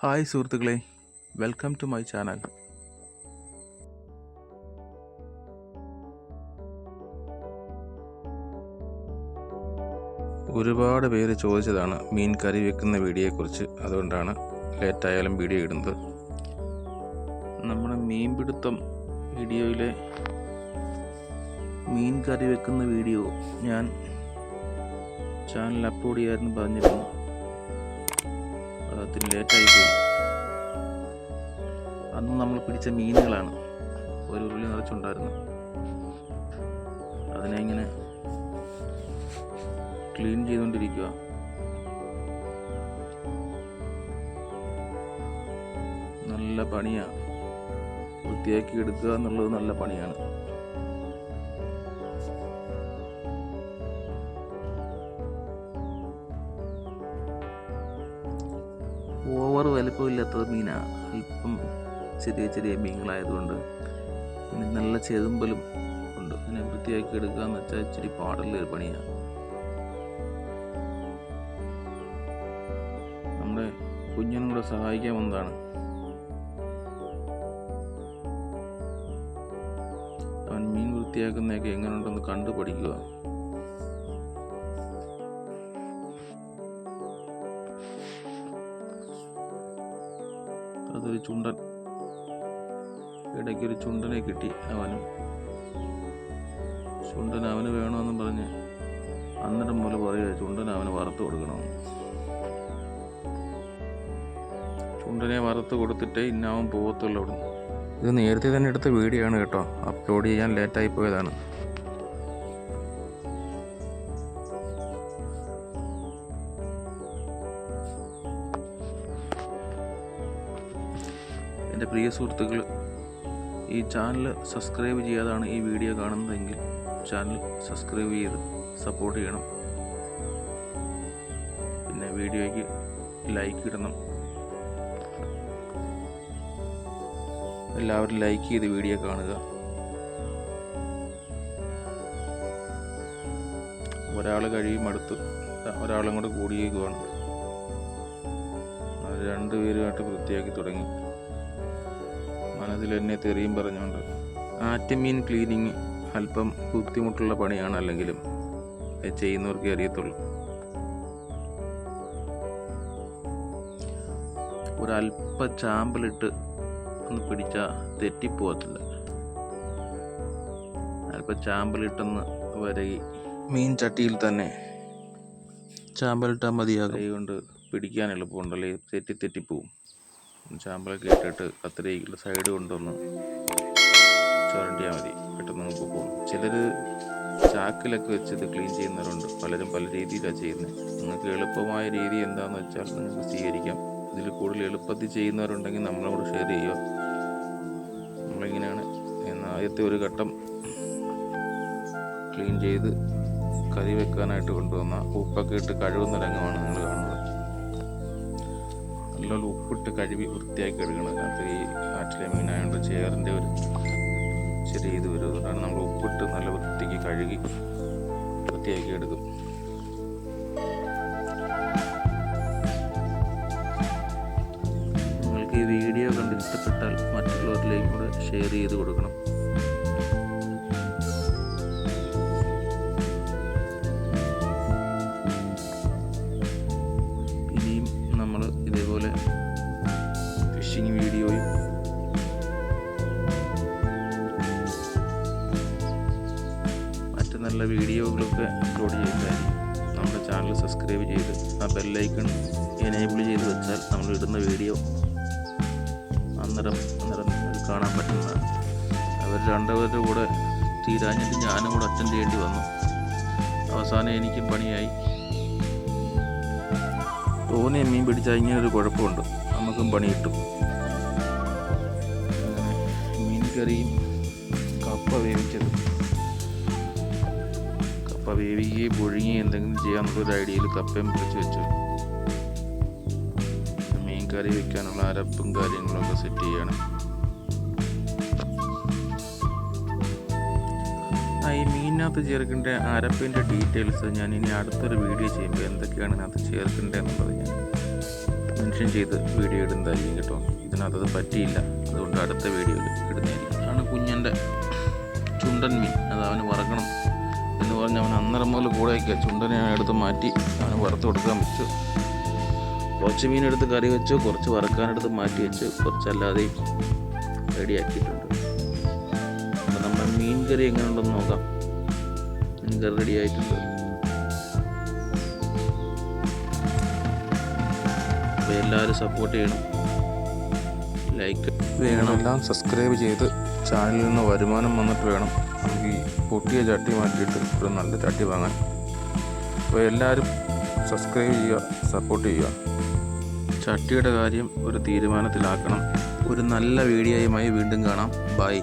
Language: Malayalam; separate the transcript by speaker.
Speaker 1: ഹായ് സുഹൃത്തുക്കളെ, വെൽക്കം ടു മൈ ചാനൽ. ഒരുപാട് പേര് ചോദിച്ചതാണ് മീൻ കറി വെക്കുന്ന വീഡിയോയെക്കുറിച്ച്. അതുകൊണ്ടാണ് ലേറ്റായാലും വീഡിയോ ഇടുന്നത്. നമ്മുടെ മീൻപിടുത്തം വീഡിയോയിലെ മീൻ കറി വെക്കുന്ന വീഡിയോ ഞാൻ ചാനൽ അപ്ലോഡ് ചെയ്യാമെന്ന് പറഞ്ഞിരുന്നു. അതിന് ലേറ്റായിപ്പോയി. അന്ന് നമ്മൾ പിടിച്ച മീനുകളാണ്, ഒരു ഉരുളി നിറച്ചുണ്ടായിരുന്നു. അതിനെ ഇങ്ങനെ ക്ലീൻ ചെയ്തുകൊണ്ടിരിക്കുക. നല്ല പണിയാണ്, വൃത്തിയാക്കി എടുക്കുക എന്നുള്ളത് നല്ല പണിയാണ്. ഓവർ വലിപ്പമില്ലാത്ത മീനാണ്, അല്പം ചെറിയ ചെറിയ മീനുകളായതുകൊണ്ട് പിന്നെ നല്ല ചെതുമ്പലും ഉണ്ട്. ഇതിനെ വൃത്തിയാക്കി എടുക്കുക എന്ന് വെച്ചാൽ ഇച്ചിരി പാടുള്ളൊരു പണിയാണ്. നമ്മുടെ കുഞ്ഞിനും കൂടെ സഹായിക്കാവുന്നതാണ്. അവൻ മീൻ വൃത്തിയാക്കുന്നതൊക്കെ എങ്ങനെയുണ്ടെന്ന് കണ്ടു പഠിക്കുക. അതൊരു ചുണ്ടൻ, ഇടയ്ക്കൊരു ചുണ്ടനെ കിട്ടി. ചുണ്ടൻ അവന് വേണമെന്ന് പറഞ്ഞ് അന്നേരം പോലെ പറയുക ചുണ്ടൻ അവന് വറുത്ത് കൊടുക്കണമെന്ന്. ചുണ്ടനെ വറുത്ത് കൊടുത്തിട്ടേ ഇന്നാവും പോകത്തുള്ളൂ അവിടെ. ഇത് നേരത്തെ തന്നെ എടുത്ത വീഡിയോ ആണ് കേട്ടോ, അപ്ലോഡ് ചെയ്യാൻ ലേറ്റായി പോയതാണ്. എൻ്റെ പ്രിയ സുഹൃത്തുക്കൾ, ഈ ചാനൽ സബ്സ്ക്രൈബ് ചെയ്യാതാണ് ഈ വീഡിയോ കാണുന്നതെങ്കിൽ ചാനൽ സബ്സ്ക്രൈബ് ചെയ്ത് സപ്പോർട്ട് ചെയ്യണം. പിന്നെ വീഡിയോയ്ക്ക് ലൈക്ക് ഇടണം. എല്ലാവരും ലൈക്ക് ചെയ്ത് വീഡിയോ കാണുക. ഒരാൾ കഴിയും അടുത്ത് ഒരാളും കൂടെ കൂടിയേക്കുവാണ്. അത് രണ്ടുപേരുമായിട്ട് വൃത്തിയാക്കി തുടങ്ങി. മനസ്സിൽ എന്നെ തെറിയും പറഞ്ഞുകൊണ്ട്. ആറ്റുമീൻ ക്ലീനിങ് അല്പം ബുദ്ധിമുട്ടുള്ള പണിയാണ്, അല്ലെങ്കിലും ചെയ്യുന്നവർക്കേ അറിയത്തുള്ളൂ. ഒരല്പ ചാമ്പലിട്ട് ഒന്ന് പിടിച്ചാൽ തെറ്റിപ്പോകത്തില്ല. അല്പം ചാമ്പലിട്ടൊന്ന് വരകി മീൻ ചട്ടിയിൽ തന്നെ ചാമ്പലിട്ടാൽ മതിയാകും. കൈ കൊണ്ട് പിടിക്കാൻ എളുപ്പമുണ്ടല്ലേ, തെറ്റിപ്പോവും. ചാമ്പലൊക്കെ ഇട്ടിട്ട് കത്തിരിക്കുള്ള സൈഡ് കൊണ്ടൊന്ന് ചുരണ്ടിയാൽ മതി, പെട്ടെന്ന് നമുക്ക് പോകും. ചിലർ ചാക്കിലൊക്കെ വെച്ച് ഇത് ക്ലീൻ ചെയ്യുന്നവരുണ്ട്. പലരും പല രീതിയിലാണ് ചെയ്യുന്നത്. നിങ്ങൾക്ക് എളുപ്പമായ രീതി എന്താണെന്ന് വെച്ചാൽ നിങ്ങൾക്ക് സ്വീകരിക്കാം. ഇതിൽ കൂടുതൽ എളുപ്പത്തിൽ ചെയ്യുന്നവരുണ്ടെങ്കിൽ നമ്മളോട് ഷെയർ ചെയ്യുക. നമ്മളിങ്ങനെയാണ് ആദ്യത്തെ ഒരു ഘട്ടം ക്ലീൻ ചെയ്ത് കറി വെക്കാനായിട്ട് കൊണ്ടുവന്ന ഉപ്പൊക്കെ ഇട്ട് കഴുകുന്ന രംഗമാണ് നിങ്ങൾ കാണുന്നത്. നല്ലോണം ഉപ്പിട്ട് കഴുകി വൃത്തിയാക്കി എടുക്കണം. അത് ഈ ആറ്റിലെ മീനായതുകൊണ്ട് ചേറിൻ്റെ ഒരു ചെറിയ ഇത് വരും. അതുകൊണ്ടാണ് നമ്മൾ ഉപ്പിട്ട് നല്ല വൃത്തിക്ക് കഴുകി വൃത്തിയാക്കി എടുക്കും. നിങ്ങൾക്ക് ഈ വീഡിയോ കണ്ട് ഇഷ്ടപ്പെട്ടാൽ മറ്റുള്ളവരിലേക്കും കൂടെ ഷെയർ ചെയ്ത് കൊടുക്കണം. ഇനിയും നമ്മൾ ഇതേപോലെ ഫിഷിംഗ് വീഡിയോയും മറ്റു നല്ല വീഡിയോകളൊക്കെ അപ്ലോഡ് ചെയ്യുന്നതായിരിക്കും. നമ്മുടെ ചാനൽ സബ്സ്ക്രൈബ് ചെയ്ത് ആ ബെല്ലൈക്കൺ എനേബിൾ ചെയ്ത് വെച്ചാൽ നമ്മൾ ഇടുന്ന വീഡിയോ അന്നേരം കാണാൻ പറ്റുന്നതാണ്. അവർ രണ്ടുപേരുടെ കൂടെ തീരാഞ്ഞിട്ട് ഞാനും കൂടെ അറ്റൻഡ് ചെയ്യേണ്ടി വന്നു. അവസാനം എനിക്കും പണിയായി. തോനെ മീൻ പിടിച്ചാൽ ഇങ്ങനൊരു കുഴപ്പമുണ്ട്, നമുക്കും പണി കിട്ടും. മീൻ കറിയും കപ്പ വേവിച്ചത്, കപ്പ വേവിക്കുകയും പുഴുങ്ങി എന്തെങ്കിലും ചെയ്യാമെന്നുള്ളൊരു ഐഡിയയിൽ കപ്പയും പിടിച്ച് വെച്ചു. മീൻ കറി വെക്കാനുള്ള അരപ്പും കാര്യങ്ങളൊക്കെ സെറ്റ് ചെയ്യണം. ഈ മീനിനകത്ത് ചേർക്കേണ്ട അരപ്പിൻ്റെ ഡീറ്റെയിൽസ് ഞാൻ ഇനി അടുത്തൊരു വീഡിയോ ചെയ്യുമ്പോൾ എന്തൊക്കെയാണ് ഇതിനകത്ത് ചേർക്കേണ്ടതെന്നുള്ളത് ഞാൻ മെൻഷൻ ചെയ്ത് വീഡിയോ ഇടുന്നതായിരിക്കും കേട്ടോ. ഇതിനകത്തത് പറ്റിയില്ല, അതുകൊണ്ട് അടുത്ത വീഡിയോയിൽ ഇടുന്നതായിരിക്കും. അതാണ് കുഞ്ഞൻ്റെ ചുണ്ടൻ മീൻ. അത് അവന് വറക്കണം എന്ന് പറഞ്ഞ് അവൻ അന്നേരം മുതൽ കൂടെ വയ്ക്കുക. ചുണ്ടനെ എടുത്ത് മാറ്റി അവന് വറുത്ത് കൊടുക്കാൻ വെച്ചു. കുറച്ച് മീനെടുത്ത് കറി വെച്ചു, കുറച്ച് വറക്കാനെടുത്ത് മാറ്റി വെച്ചു, കുറച്ചല്ലാതെയും റെഡിയാക്കിയിട്ടുണ്ട്. അപ്പം നമ്മൾ മീൻ കറി എങ്ങനെ ഉണ്ടെന്ന് നോക്കാം. മീൻ കറി റെഡി ആയിട്ടുണ്ട്. അപ്പോൾ എല്ലാവരും സപ്പോർട്ട് ചെയ്യണം, ലൈക്ക് വേണം, എല്ലാം സബ്സ്ക്രൈബ് ചെയ്ത് ചാനലിൽ നിന്ന് വരുമാനം വന്നിട്ട് വേണം നമുക്ക് ഈ പൊട്ടിയ ചട്ടി മാറ്റിയിട്ട് ഒരു നല്ല ചട്ടി വാങ്ങാൻ. അപ്പോൾ എല്ലാവരും സബ്സ്ക്രൈബ് ചെയ്യുക, സപ്പോർട്ട് ചെയ്യുക. ചട്ടിയുടെ കാര്യം ഒരു തീരുമാനത്തിലാക്കണം. ഒരു നല്ല വീഡിയോയുമായി വീണ്ടും കാണാം. ബൈ.